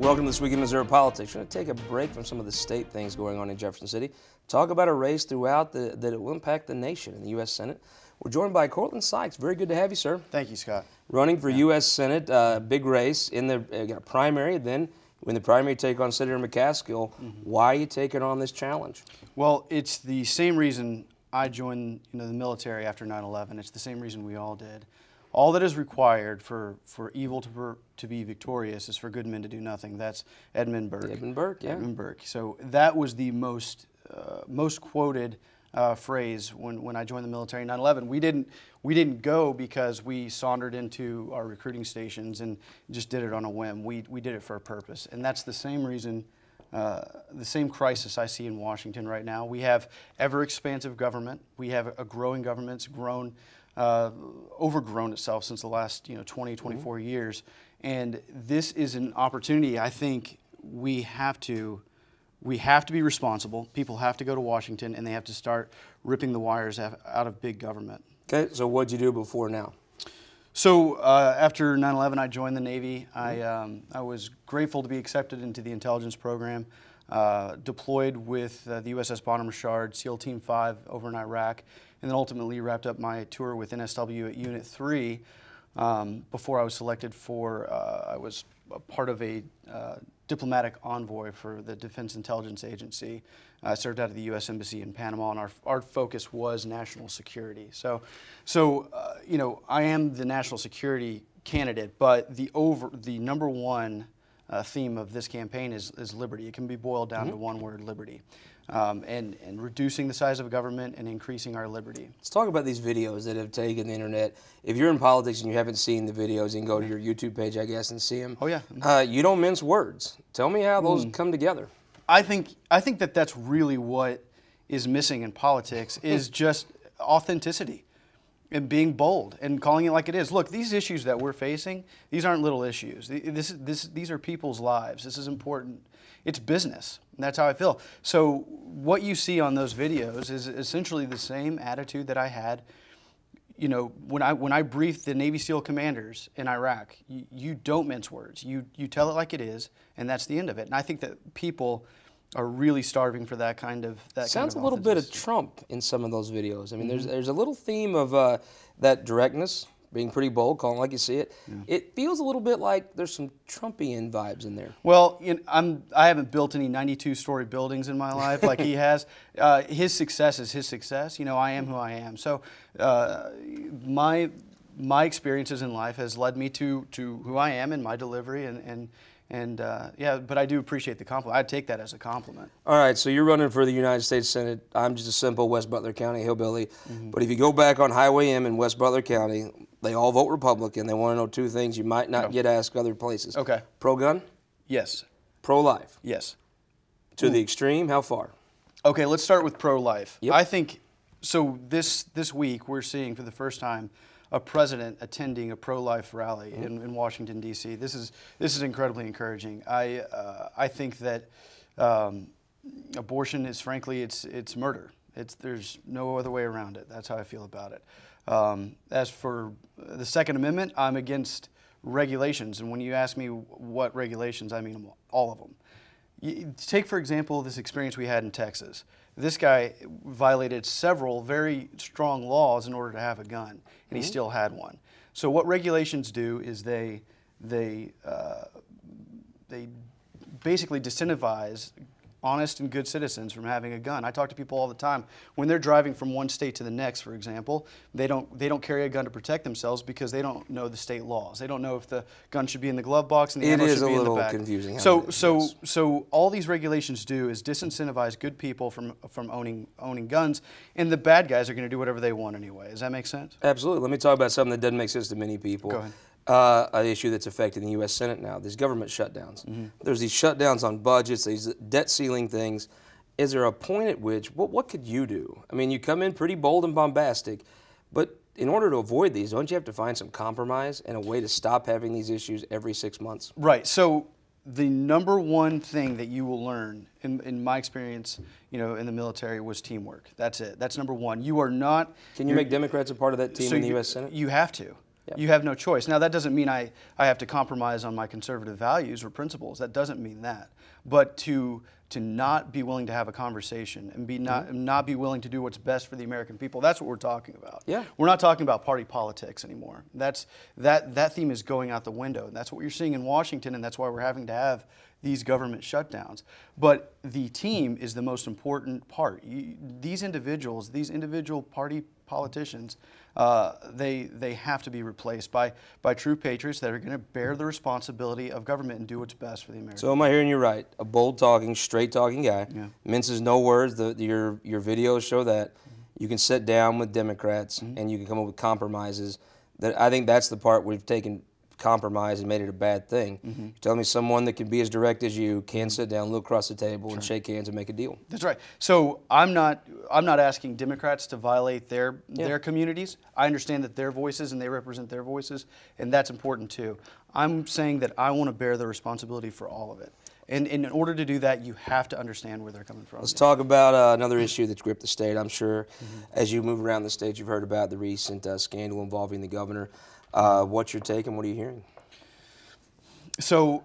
Welcome to This Week in Missouri Politics. We're going to take a break from some of the state things going on in Jefferson City. Talk about a race throughout that it will impact the nation in the U.S. Senate. We're joined by Courtland Sykes. Very good to have you, sir. Thank you, Scott. Running for U.S. Senate, big race in the got a primary. Then, when the primary take on Senator McCaskill, why are you taking on this challenge? Well, it's the same reason I joined the military after 9/11. It's the same reason we all did. All that is required for evil to be victorious is for good men to do nothing. That's Edmund Burke. Edmund Burke, yeah. Edmund Burke. So that was the most quoted phrase when I joined the military in 9/11. We didn't go because we sauntered into our recruiting stations and just did it on a whim. We did it for a purpose, and that's the same reason. The same crisis I see in Washington right now. We have ever-expansive government. We have a growing government. It's grown, overgrown itself since the last 20, 24 years. And this is an opportunity. I think we have to be responsible. People have to go to Washington, and they have to start ripping the wires out of big government. Okay, so what'd you do before now? So after 9/11, I joined the Navy. I was grateful to be accepted into the intelligence program, deployed with the USS Bonner Richard, SEAL Team 5 over in Iraq, and then ultimately wrapped up my tour with NSW at Unit 3 before I was selected for, I was a part of a diplomatic envoy for the Defense Intelligence Agency. I served out of the U.S. Embassy in Panama, and our focus was national security. So I am the national security candidate, but the number one theme of this campaign is liberty. It can be boiled down to one word: liberty, and reducing the size of government and increasing our liberty. Let's talk about these videos that have taken the internet. If you're in politics and you haven't seen the videos, you can go to your YouTube page, I guess, and see them. Oh yeah. You don't mince words. Tell me how those come together. I think that that's really what is missing in politics is just authenticity and being bold and calling it like it is. Look, these issues that we're facing, these aren't little issues. These are people's lives. This is important. It's business. And that's how I feel. So what you see on those videos is essentially the same attitude that I had when I briefed the Navy SEAL commanders in Iraq. You don't mince words. You tell it like it is, and that's the end of it. And I think that people are really starving for that kind of Sounds a little bit of Trump in some of those videos. I mean, there's a little theme of that directness, being pretty bold, calling like you see it. Yeah. It feels a little bit like there's some Trumpian vibes in there. Well, I haven't built any 92-story buildings in my life like he has. His success is his success. I am who I am. So my experiences in life has led me to who I am in my delivery and yeah, but I do appreciate the compliment. I'd take that as a compliment. All right, so you're running for the United States Senate. I'm just a simple West Butler County hillbilly. But if you go back on Highway M in West Butler County, they all vote Republican. They want to know two things you might not get asked other places. Okay. Pro-gun? Yes. Pro-life? Yes. To the extreme? How far? Okay, let's start with pro-life. Yep. I think, so this week we're seeing for the first time a president attending a pro-life rally in Washington, D.C. This is incredibly encouraging. I think that abortion is, frankly, it's murder. There's no other way around it. That's how I feel about it. As for the Second Amendment, I'm against regulations. And when you ask me what regulations, I mean all of them. Take, for example, this experience we had in Texas. This guy violated several very strong laws in order to have a gun, and he still had one. So what regulations do is they basically disincentivize honest and good citizens from having a gun. I talk to people all the time. When they're driving from one state to the next, for example, they don't carry a gun to protect themselves because they don't know the state laws. They don't know if the gun should be in the glove box and the ammo should be in the back. It is a little confusing. So all these regulations do is disincentivize good people from owning guns, and the bad guys are going to do whatever they want anyway. Does that make sense? Absolutely. Let me talk about something that doesn't make sense to many people. Go ahead. An issue that's affecting the U.S. Senate now, these government shutdowns. There's these shutdowns on budgets, these debt ceiling things. Is there a point at which, what could you do? I mean, you come in pretty bold and bombastic, but in order to avoid these, don't you have to find some compromise and a way to stop having these issues every 6 months? Right. So the number one thing that you will learn, in my experience, in the military, was teamwork. That's it. That's number one. You are not... Can you make Democrats a part of that team in the U.S. Senate? You have to. Yep. You have no choice. Now, that doesn't mean I have to compromise on my conservative values or principles. That doesn't mean that. But to not be willing to have a conversation and not be willing to do what's best for the American people, that's what we're talking about. Yeah. We're not talking about party politics anymore. That theme is going out the window. And that's what you're seeing in Washington, and that's why we're having to have these government shutdowns. But the team is the most important part. These individuals, these individual party politicians, they have to be replaced by true patriots that are going to bear the responsibility of government and do what's best for the American So am I hearing you right? A bold-talking, straight-talking guy, Yeah. minces no words. Your videos show that. You can sit down with Democrats and you can come up with compromises. I think that's the part we've taken compromise and made it a bad thing. You're telling me someone that can be as direct as you can sit down, look across the table, and shake hands and make a deal. That's right. So I'm not asking Democrats to violate their communities. I understand that their voices and they represent their voices, and that's important too. I'm saying that I want to bear the responsibility for all of it. And in order to do that, you have to understand where they're coming from. Let's talk about another issue that's gripped the state. I'm sure as you move around the state, you've heard about the recent scandal involving the governor. What's your take and what are you hearing? So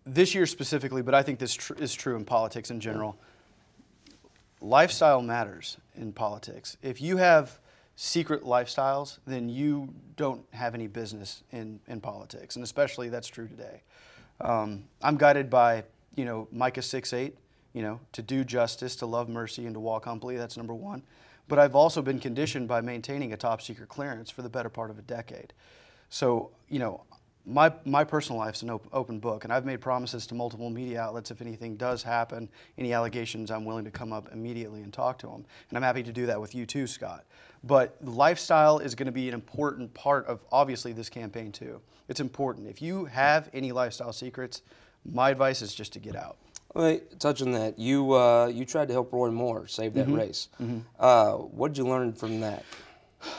this year specifically, but I think this is true in politics in general, lifestyle matters in politics. If you have secret lifestyles, then you don't have any business in politics, and especially that's true today. I'm guided by, Micah 6:8, to do justice, to love mercy, and to walk humbly. That's number one. But I've also been conditioned by maintaining a top secret clearance for the better part of a decade. So, my personal life's an open book, and I've made promises to multiple media outlets. If anything does happen, any allegations, I'm willing to come up immediately and talk to them. And I'm happy to do that with you too, Scott. But lifestyle is going to be an important part of, obviously, this campaign too. It's important. If you have any lifestyle secrets, my advice is just to get out. Wait, touch on that. You tried to help Roy Moore save that race. What did you learn from that?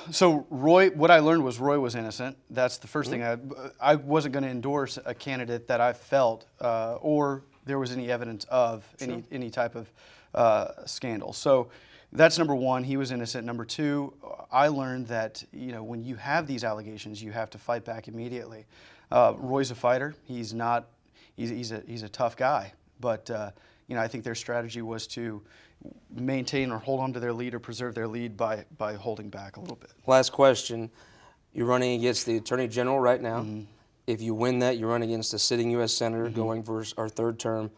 So what I learned was Roy was innocent. That's the first thing. I wasn't going to endorse a candidate that I felt or there was any evidence of any type of scandal. So that's number one. He was innocent. Number two, I learned that when you have these allegations, you have to fight back immediately. Roy's a fighter. He's not. He's a tough guy. But I think their strategy was to maintain or hold on to their lead or preserve their lead by holding back a little bit. Last question. You're running against the Attorney General right now. If you win that, you run against a sitting U.S. Senator going for our third term.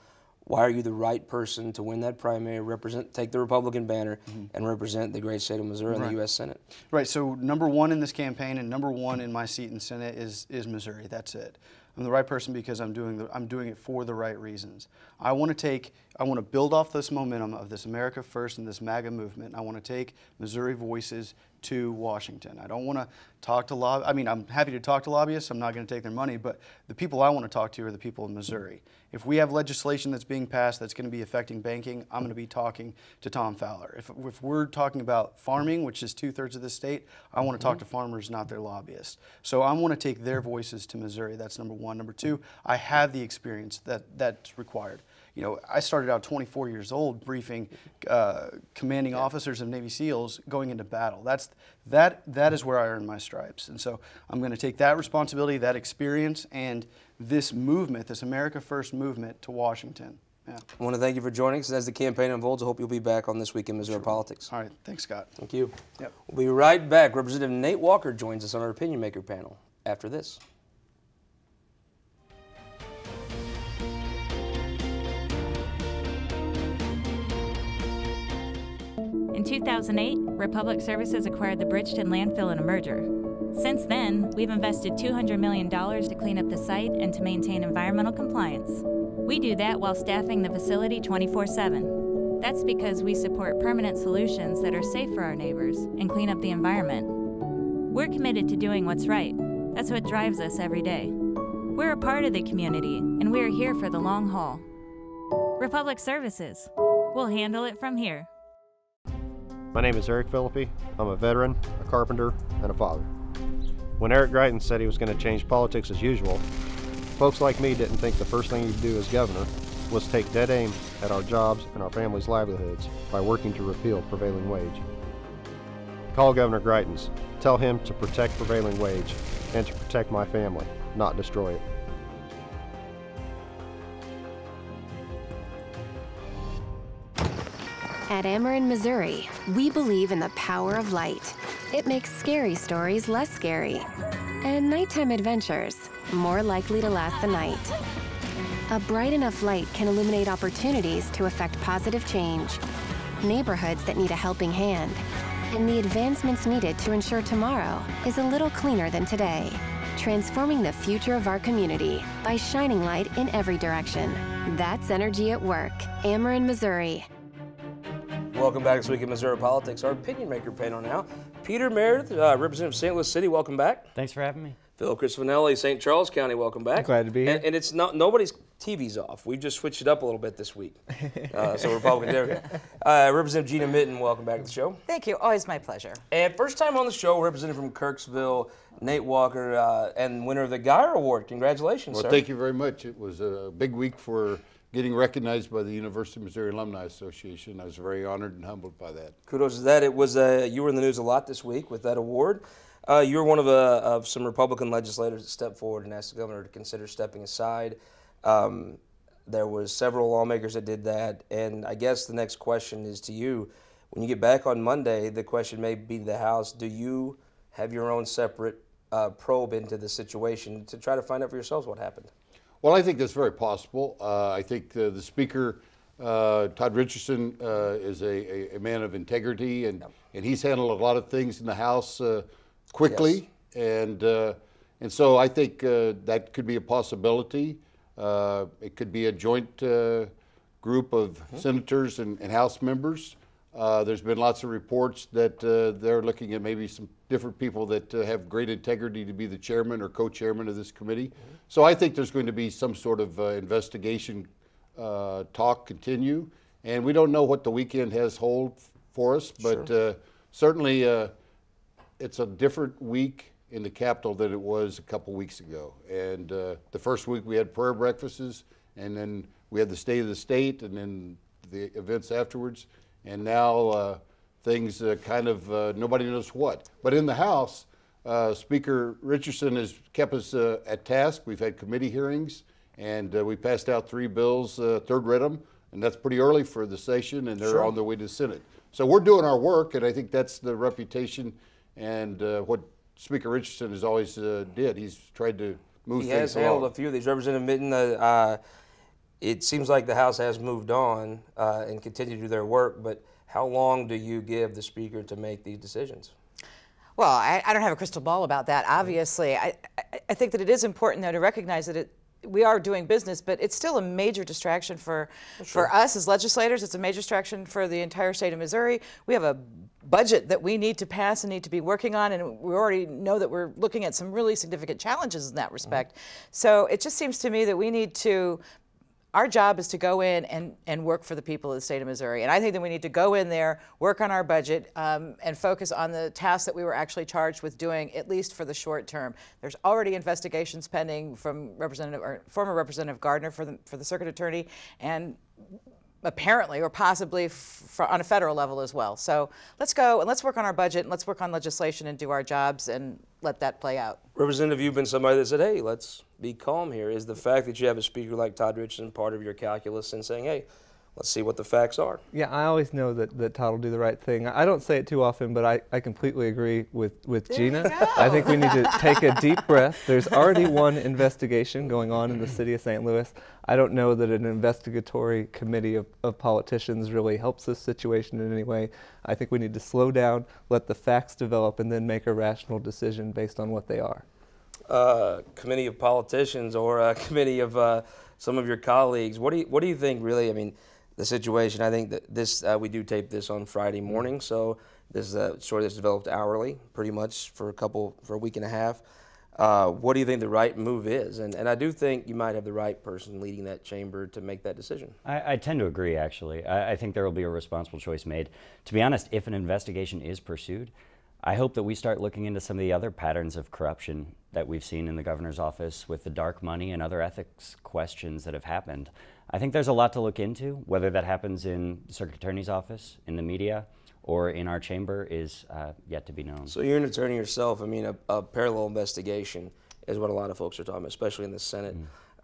Why are you the right person to win that primary, take the Republican banner, and represent the great state of Missouri in the U.S. Senate? Right. So number one in this campaign and number one in my seat in the Senate is Missouri. That's it. I'm the right person because I'm doing it for the right reasons. I want to build off this momentum of this America First and this MAGA movement. I want to take Missouri voices to Washington. I don't want to talk to I'm happy to talk to lobbyists. I'm not going to take their money, but the people I want to talk to are the people of Missouri. If we have legislation that's being passed that's going to be affecting banking, I'm going to be talking to Tom Fowler. If we're talking about farming, which is 2/3 of the state, I want to talk to farmers, not their lobbyists. So I want to take their voices to Missouri. That's number one. Number two, I have the experience that's required. I started out 24 years old briefing commanding officers of Navy SEALs going into battle. That is where I earned my stripes. And so I'm going to take that responsibility, that experience, and this movement, this America First movement to Washington. Yeah. I want to thank you for joining us as the campaign unfolds. I hope you'll be back on This Week in Missouri Politics. All right. Thanks, Scott. Thank you. Yep. We'll be right back. Representative Nate Walker joins us on our Opinion Maker panel after this. In 2008, Republic Services acquired the Bridgeton landfill in a merger. Since then, we've invested $200 million to clean up the site and to maintain environmental compliance. We do that while staffing the facility 24/7. That's because we support permanent solutions that are safe for our neighbors and clean up the environment. We're committed to doing what's right. That's what drives us every day. We're a part of the community, and we are here for the long haul. Republic Services. We'll handle it from here. My name is Eric Philippi. I'm a veteran, a carpenter, and a father. When Eric Greitens said he was going to change politics as usual, folks like me didn't think the first thing he'd do as governor was take dead aim at our jobs and our families' livelihoods by working to repeal prevailing wage. Call Governor Greitens. Tell him to protect prevailing wage and to protect my family, not destroy it. At Ameren, Missouri, we believe in the power of light. It makes scary stories less scary, and nighttime adventures more likely to last the night. A bright enough light can illuminate opportunities to affect positive change, neighborhoods that need a helping hand, and the advancements needed to ensure tomorrow is a little cleaner than today. Transforming the future of our community by shining light in every direction. That's energy at work. Ameren, Missouri. Welcome back this week in Missouri Politics. Our opinion maker panel now. Peter Meredith, representative of St. Louis City, welcome back. Thanks for having me. Phil Christofanelli, St. Charles County, welcome back. Glad to be here. And it's not nobody's TV's off. We've just switched it up a little bit this week. So Republican Democrat. Representative Gina Mitten, welcome back to the show. Thank you. Always my pleasure. And first time on the show, representative from Kirksville, Nate Walker, and winner of the Geyer Award. Congratulations, well, sir. Thank you very much. It was a big week for getting recognized by the University of Missouri Alumni Association. I was very honored and humbled by that. Kudos to that. It was you were in the news a lot this week with that award. You were one of some Republican legislators that stepped forward and asked the governor to consider stepping aside. There was several lawmakers that did that, and I guess the next question is to you. When you get back on Monday, the question may be to the House, do you have your own separate probe into the situation to try to find out for yourselves what happened? Well, I think that's very possible. I think the Speaker, Todd Richardson, is a man of integrity, and he's handled a lot of things in the House quickly, yes. And so I think that could be a possibility. It could be a joint group of senators and House members. There's been lots of reports that they're looking at maybe some different people that have great integrity to be the chairman or co-chairman of this committee. So I think there's going to be some sort of investigation talk continue. And we don't know what the weekend has hold for us, but certainly it's a different week in the Capitol than it was a couple weeks ago. And the first week we had prayer breakfasts, and then we had the State of the State, and then the events afterwards. And now things kind of, nobody knows what. But in the House, Speaker Richardson has kept us at task. We've had committee hearings, and we passed out 3 bills, third read them, and that's pretty early for the session, and they're on their way to the Senate. So we're doing our work, and I think that's the reputation and what Speaker Richardson has always did. He's tried to move things along. He has handled a few of these. Representative Mitten, it seems like the House has moved on and continue to do their work, but how long do you give the Speaker to make these decisions? Well, I don't have a crystal ball about that, obviously. I think that it is important, though, to recognize that we are doing business, but it's still a major distraction for us as legislators. It's a major distraction for the entire state of Missouri. We have a budget that we need to pass and need to be working on, and we already know that we're looking at some really significant challenges in that respect. So it just seems to me that we need to, our job is to go in and work for the people of the state of Missouri. And I think that we need to go in there, work on our budget, and focus on the tasks that we were actually charged with doing, at least for the short term. There's already investigations pending from former Representative Gardner for the circuit attorney, and apparently or possibly on a federal level as well. So let's go and let's work on our budget and let's work on legislation and do our jobs and let that play out. Representative, you've been somebody that said, hey, let's be calm here. Is the fact that you have a speaker like Todd Richardson part of your calculus in saying, hey, let's see what the facts are? Yeah, I always know that Todd will do the right thing. I don't say it too often, but I completely agree with Gina. I think we need to take a deep breath. There's already one investigation going on in the city of St. Louis. I don't know that an investigatory committee of politicians really helps this situation in any way. I think we need to slow down, let the facts develop, and then make a rational decision based on what they are. Committee of politicians or a committee of some of your colleagues, what do you think really, I mean, the situation, I think that this, we do tape this on Friday morning, so this is a story that's developed hourly, pretty much for a week and a half. What do you think the right move is? And I do think you might have the right person leading that chamber to make that decision. I tend to agree, actually. I think there will be a responsible choice made. To be honest, if an investigation is pursued, I hope that we start looking into some of the other patterns of corruption that we've seen in the governor's office with the dark money and other ethics questions that have happened. I think there's a lot to look into, whether that happens in the circuit attorney's office, in the media, or in our chamber is yet to be known. So you're an attorney yourself. I mean, a parallel investigation is what a lot of folks are talking about, especially in the Senate.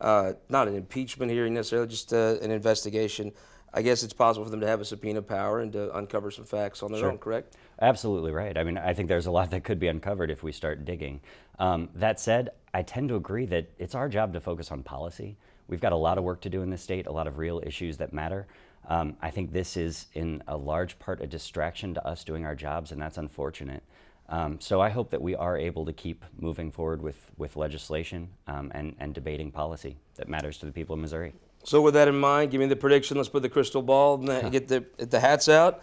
Not an impeachment hearing necessarily, just an investigation. I guess it's possible for them to have a subpoena power and to uncover some facts on their own, correct? Absolutely right. I mean, I think there's a lot that could be uncovered if we start digging. That said, I tend to agree that it's our job to focus on policy. We've got a lot of work to do in this state, a lot of real issues that matter. I think this is in a large part a distraction to us doing our jobs, and that's unfortunate. So I hope that we are able to keep moving forward with legislation and debating policy that matters to the people of Missouri. So with that in mind, give me the prediction. Let's put the crystal ball and get the hats out.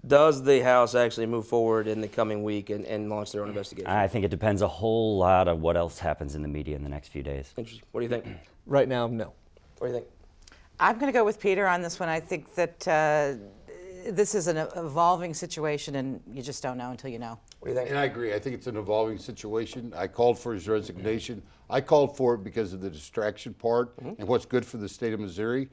Does the House actually move forward in the coming week and launch their own investigation? I think it depends a whole lot on what else happens in the media in the next few days. Interesting. What do you think? Right now, no. What do you think? I'm going to go with Peter on this one. I think that this is an evolving situation, and you just don't know until you know. What do you think? And I agree. I think it's an evolving situation. I called for his resignation. I called for it because of the distraction part and what's good for the state of Missouri.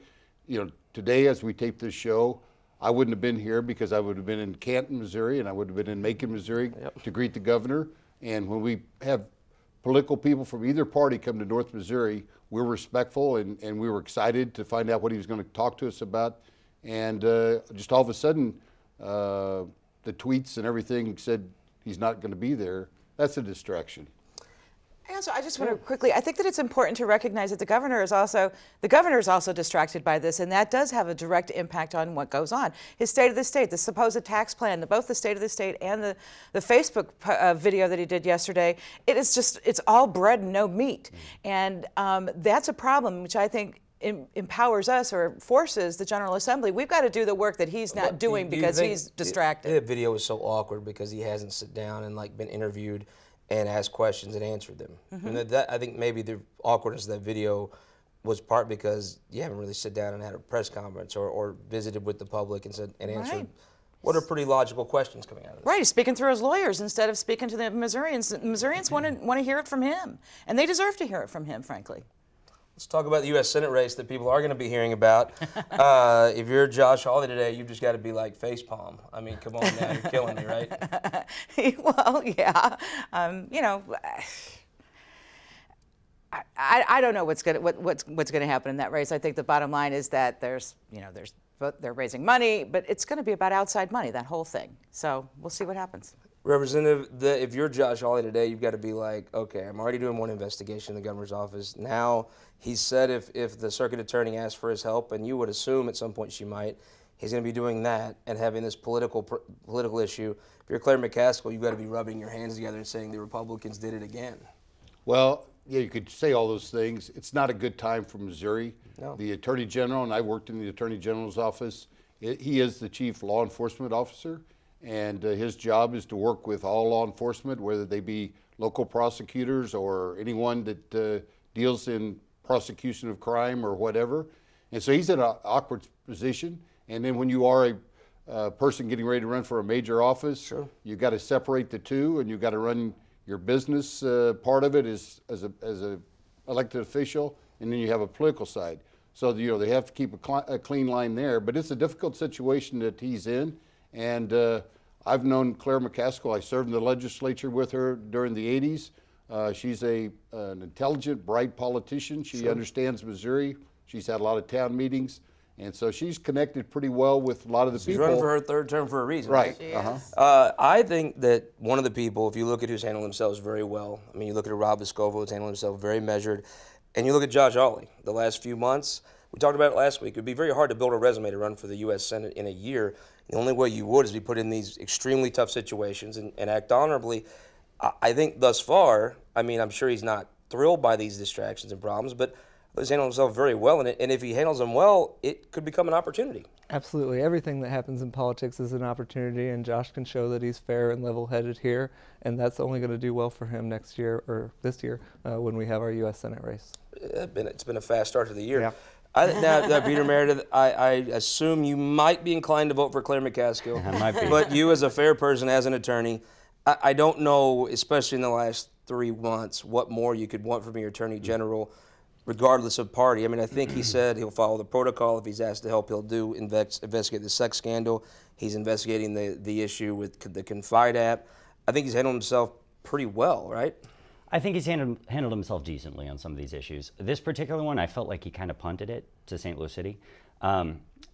You know, today as we tape this show, I wouldn't have been here because I would have been in Canton, Missouri, and I would have been in Macon, Missouri to greet the governor. And when we have political people from either party come to North Missouri, we're respectful and we were excited to find out what he was going to talk to us about. And just all of a sudden, the tweets and everything said he's not going to be there. That's a distraction. I just want to quickly, I think that it's important to recognize that the governor is also distracted by this, and that does have a direct impact on what goes on. His State of the State, the supposed tax plan, both the State of the State and the Facebook video that he did yesterday, it's all bread and no meat. And that's a problem, which I think empowers us or forces the General Assembly. We've got to do the work that he's not doing because he's distracted. The video is so awkward because he hasn't sit down and been interviewed and asked questions and answered them. And I think maybe the awkwardness of that video was part because you haven't really sit down and had a press conference or visited with the public and answered what are pretty logical questions coming out of this. Right, he's speaking through his lawyers instead of speaking to the Missourians. Missourians want to hear it from him, and they deserve to hear it from him, frankly. Let's talk about the U.S. Senate race that people are going to be hearing about. If you're Josh Hawley today, you've just got to be like facepalm. I mean, come on now, you're killing me, right? Well, yeah. You know, I don't know what's going to happen in that race. I think the bottom line is that they're raising money, but it's going to be about outside money, that whole thing. So we'll see what happens. Representative, if you're Josh Hawley today, you've got to be like, okay, I'm already doing one investigation in the governor's office. Now, he said if the circuit attorney asks for his help, and you would assume at some point she might, he's going to be doing that and having this political issue. If you're Claire McCaskill, you've got to be rubbing your hands together and saying the Republicans did it again. Well, yeah, you could say all those things. It's not a good time for Missouri. No. The Attorney General, and I worked in the Attorney General's office, he is the chief law enforcement officer. And his job is to work with all law enforcement, whether they be local prosecutors or anyone that deals in prosecution of crime or whatever. And so he's in an awkward position. And then when you are a person getting ready to run for a major office, you've got to separate the two, and you've got to run your business part of it as a elected official, and then you have a political side. So they have to keep a clean line there. But it's a difficult situation that he's in. And I've known Claire McCaskill. I served in the legislature with her during the 80s. She's an intelligent, bright politician. She understands Missouri. She's had a lot of town meetings. And so she's connected pretty well with a lot of the people. She's running for her third term for a reason. Right. I think that one of the people, if you look at who's handling themselves very well, I mean, you look at Rob Vescovo, who's handling himself very measured, and you look at Josh Hawley the last few months. We talked about it last week. It would be very hard to build a resume to run for the U.S. Senate in a year. The only way you would is be put in these extremely tough situations and act honorably. I think thus far, I mean, I'm sure he's not thrilled by these distractions and problems, but he's handled himself very well in it. And if he handles them well, it could become an opportunity. Absolutely. Everything that happens in politics is an opportunity, and Josh can show that he's fair and level-headed here, and that's only going to do well for him next year or this year when we have our U.S. Senate race. It's been a fast start to the year. Yeah. Now, Peter Meredith, I assume you might be inclined to vote for Claire McCaskill. I might be. But you, as a fair person, as an attorney, I don't know, especially in the last 3 months, what more you could want from your Attorney General. regardless of party. I mean, I think he said he'll follow the protocol. If he's asked to help, he'll investigate the sex scandal. He's investigating the issue with the Confide app. I think he's handled himself pretty well, right? I think he's handled himself decently on some of these issues. This particular one, I felt like he kind of punted it to St. Louis City.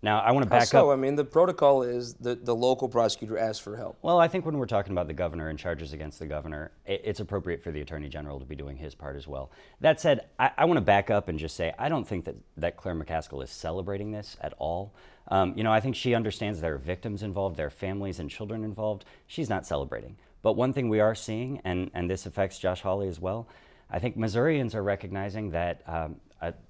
Now, I want to back up. I mean, the protocol is the local prosecutor asks for help. Well, I think when we're talking about the governor and charges against the governor, it's appropriate for the attorney general to be doing his part as well. That said, I want to back up and just say I don't think that Claire McCaskill is celebrating this at all. You know, I think she understands there are victims involved, there are families and children involved. She's not celebrating. But one thing we are seeing, and this affects Josh Hawley as well, I think Missourians are recognizing that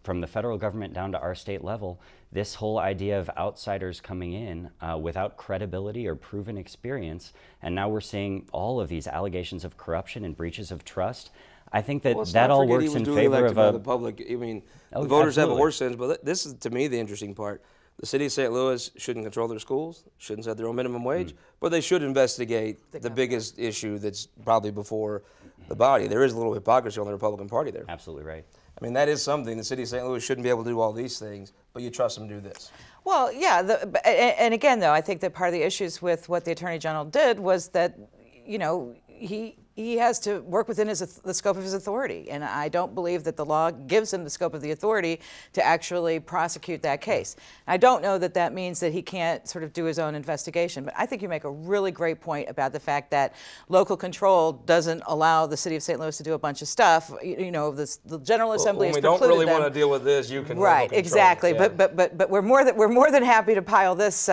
from the federal government down to our state level, this whole idea of outsiders coming in without credibility or proven experience, and now we're seeing all of these allegations of corruption and breaches of trust. I think that that all works in favor of the public. I mean, the voters have a horse sense, but this is, to me, the interesting part. The city of St. Louis shouldn't control their schools, shouldn't set their own minimum wage, but they should investigate the biggest issue that's probably before the body. There is a little hypocrisy on the Republican Party there. Absolutely right. I mean, that is something. The city of St. Louis shouldn't be able to do all these things, but you trust them to do this. Well, yeah, and again, though, I think that part of the issues with what the Attorney General did was that, you know, he has to work within the scope of his authority, and I don't believe that the law gives him the scope of the authority to actually prosecute that case. I don't know that that means that he can't sort of do his own investigation, but I think you make a really great point about the fact that local control doesn't allow the city of St. Louis to do a bunch of stuff. You know, the General Assembly has precluded them. When we don't really want to deal with this, you can right, exactly. Yeah. But we're more than happy to pile this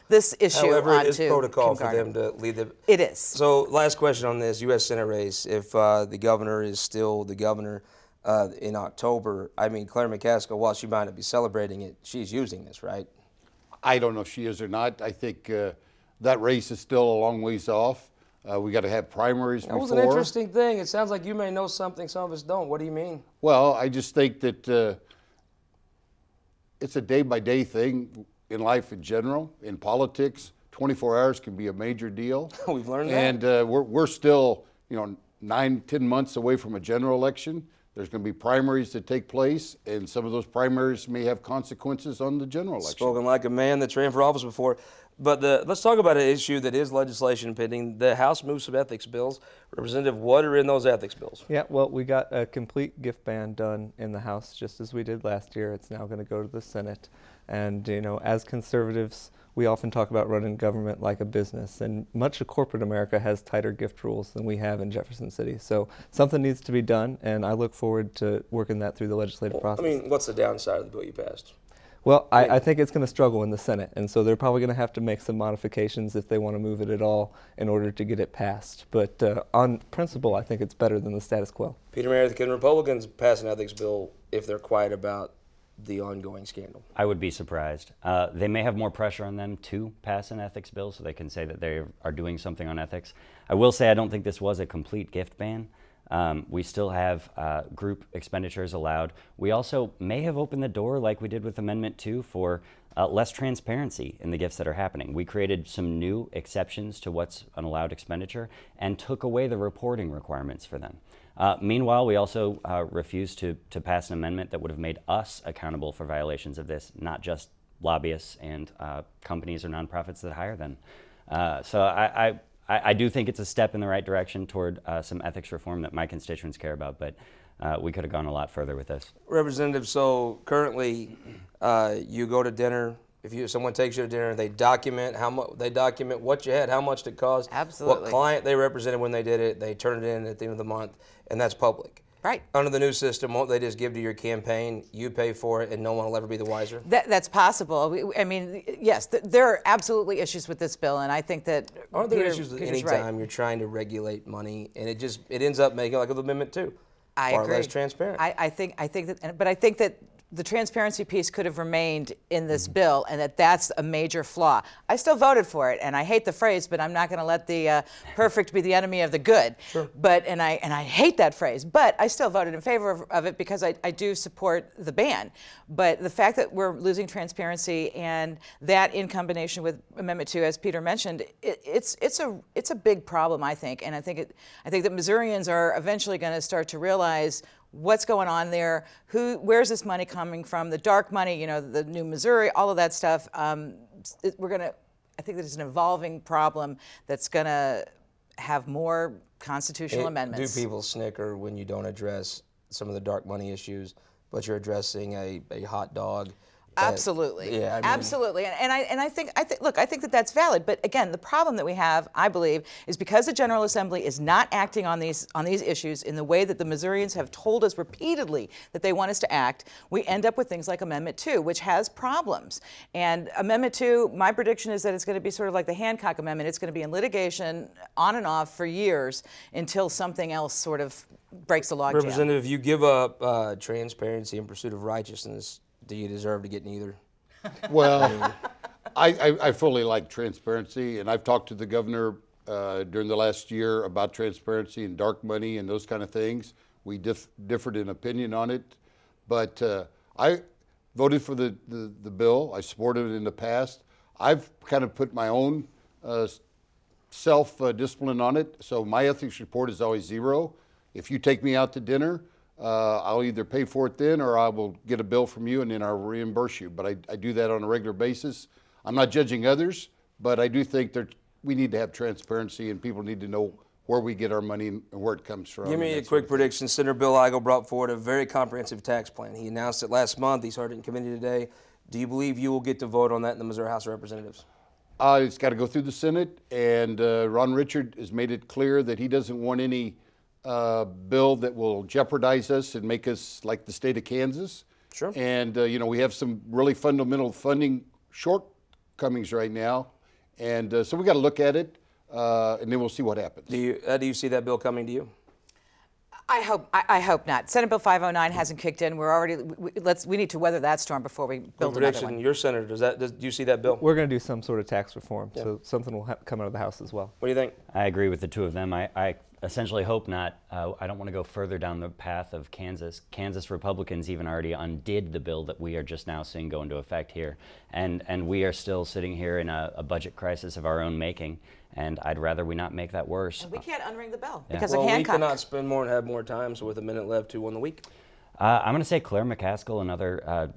this issue However, onto it is protocol Kim for them to lead the. It is. So, last question on this U.S. Senate race. If the governor is still the governor in October, I mean, Claire McCaskill, while she might not be celebrating it, she's using this, right? I don't know if she is or not. I think that race is still a long ways off. We got to have primaries before. That was an interesting thing. It sounds like you may know something some of us don't. What do you mean? Well, I just think that it's a day-by-day thing in life in general. In politics, 24 hours can be a major deal. We've learned that. And we're still, you know, 9-10 months away from a general election. There's going to be primaries that take place, and some of those primaries may have consequences on the general election. Spoken like a man that's ran for office before. But let's talk about an issue that is legislation pending. The House moved some ethics bills. Representative, what are in those ethics bills? Yeah, well, we got a complete gift ban done in the House, just as we did last year. It's now going to go to the Senate. And, you know, as conservatives, we often talk about running government like a business, and much of corporate America has tighter gift rules than we have in Jefferson City. So something needs to be done, and I look forward to working that through the legislative process. I mean, what's the downside of the bill you passed? Well, I think it's going to struggle in the Senate, and so they're probably going to have to make some modifications if they want to move it at all in order to get it passed. But on principle, I think it's better than the status quo. Peter, Meredith, can Republicans pass an ethics bill if they're quiet about the ongoing scandal? I would be surprised. They may have more pressure on them to pass an ethics bill so they can say that they are doing something on ethics. I will say I don't think this was a complete gift ban. We still have group expenditures allowed. We also may have opened the door, like we did with Amendment 2, for less transparency in the gifts that are happening. We created some new exceptions to what's an allowed expenditure and took away the reporting requirements for them. Meanwhile, we also refused to pass an amendment that would have made us accountable for violations of this, not just lobbyists and companies or nonprofits that hire them. So I do think it's a step in the right direction toward some ethics reform that my constituents care about, but we could have gone a lot further with this. Representative, so currently you go to dinner. If someone takes you to dinner, they document what you had, how much it cost, absolutely, what client they represented when they did it. They turn it in at the end of the month, and that's public. Right. Under the new system, won't they just give to your campaign, you pay for it, and no one will ever be the wiser? That's possible. I mean, yes, there are absolutely issues with this bill, and I think that Aren't there issues any time you're trying to regulate money, and it ends up making like with Amendment 2, far less transparent? I think that the transparency piece could have remained in this bill, and that's a major flaw. I still voted for it, and I hate the phrase, but I'm not going to let the perfect be the enemy of the good. Sure. But and I hate that phrase, but I still voted in favor of it because I do support the ban. But the fact that we're losing transparency, and that in combination with Amendment 2, as Peter mentioned, it's a big problem, I think, and I think that Missourians are eventually going to start to realize what's going on there, where's this money coming from, the dark money, you know, the new Missouri, all of that stuff. I think that it's an evolving problem that's going to have more constitutional amendments. Do people snicker when you don't address some of the dark money issues, but you're addressing a hot dog? Absolutely. Yeah, I mean, absolutely. And I think that that's valid. But again, the problem that we have, I believe, is because the General Assembly is not acting on these issues in the way that the Missourians have told us repeatedly that they want us to act, we end up with things like Amendment 2, which has problems. And Amendment 2, my prediction is that it's going to be sort of like the Hancock Amendment. It's going to be in litigation on and off for years until something else sort of breaks the logjam. Representative, you give up transparency in pursuit of righteousness. Do you deserve to get neither? Well, I fully like transparency, and I've talked to the governor during the last year about transparency and dark money and those kind of things. We differed in opinion on it, but I voted for the bill. I supported it in the past. I've kind of put my own self-discipline on it, so my ethics report is always 0. If you take me out to dinner, I'll either pay for it then or I will get a bill from you and then I'll reimburse you. But I do that on a regular basis. I'm not judging others, but I do think that we need to have transparency and people need to know where we get our money and where it comes from. Give me a quick prediction. Senator Bill Eigel brought forward a very comprehensive tax plan. He announced it last month. He's heard it in committee today. Do you believe you will get to vote on that in the Missouri House of Representatives? It's got to go through the Senate, and Ron Richard has made it clear that he doesn't want any bill that will jeopardize us and make us like the state of Kansas. Sure. And you know, we have some really fundamental funding shortcomings right now, and so we got to look at it, and then we'll see what happens. Do you see that bill coming to you? I hope not. Senate Bill 509 hasn't kicked in. We're already we need to weather that storm before we build another one. Your senator, do you see that bill? We're going to do some sort of tax reform, so something will come out of the House as well. What do you think? I agree with the two of them. I essentially hope not. I don't want to go further down the path of Kansas. Kansas Republicans even already undid the bill that we are just now seeing go into effect here. And we are still sitting here in a budget crisis of our own making. And I'd rather we not make that worse. And we can't unring the bell Yeah. because of Hancock. We cannot spend more and have more time, so with a minute left, who won the week? I'm going to say Claire McCaskill and other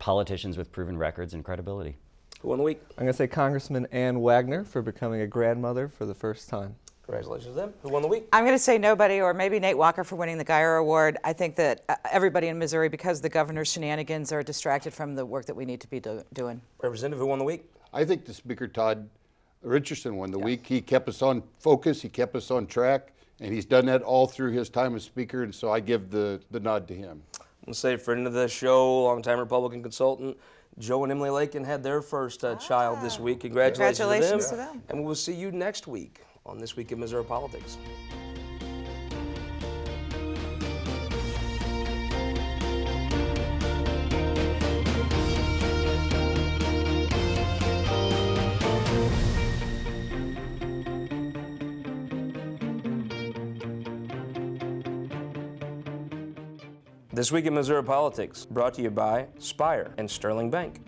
politicians with proven records and credibility. Who won the week? I'm going to say Congressman Ann Wagner for becoming a grandmother for the first time. Congratulations to them. Who won the week? I'm going to say nobody, or maybe Nate Walker for winning the Geyer Award. I think that everybody in Missouri, because the governor's shenanigans, are distracted from the work that we need to be doing. Representative, who won the week? I think the Speaker Todd Richardson won the week. He kept us on focus, he kept us on track, and he's done that all through his time as Speaker, and so I give the nod to him. I'll say friend of the show, longtime Republican consultant, Joe and Emily Lakin had their first child this week. Congratulations to them. And we will see you next week on This Week in Missouri Politics. This Week in Missouri Politics, brought to you by Spire and Sterling Bank.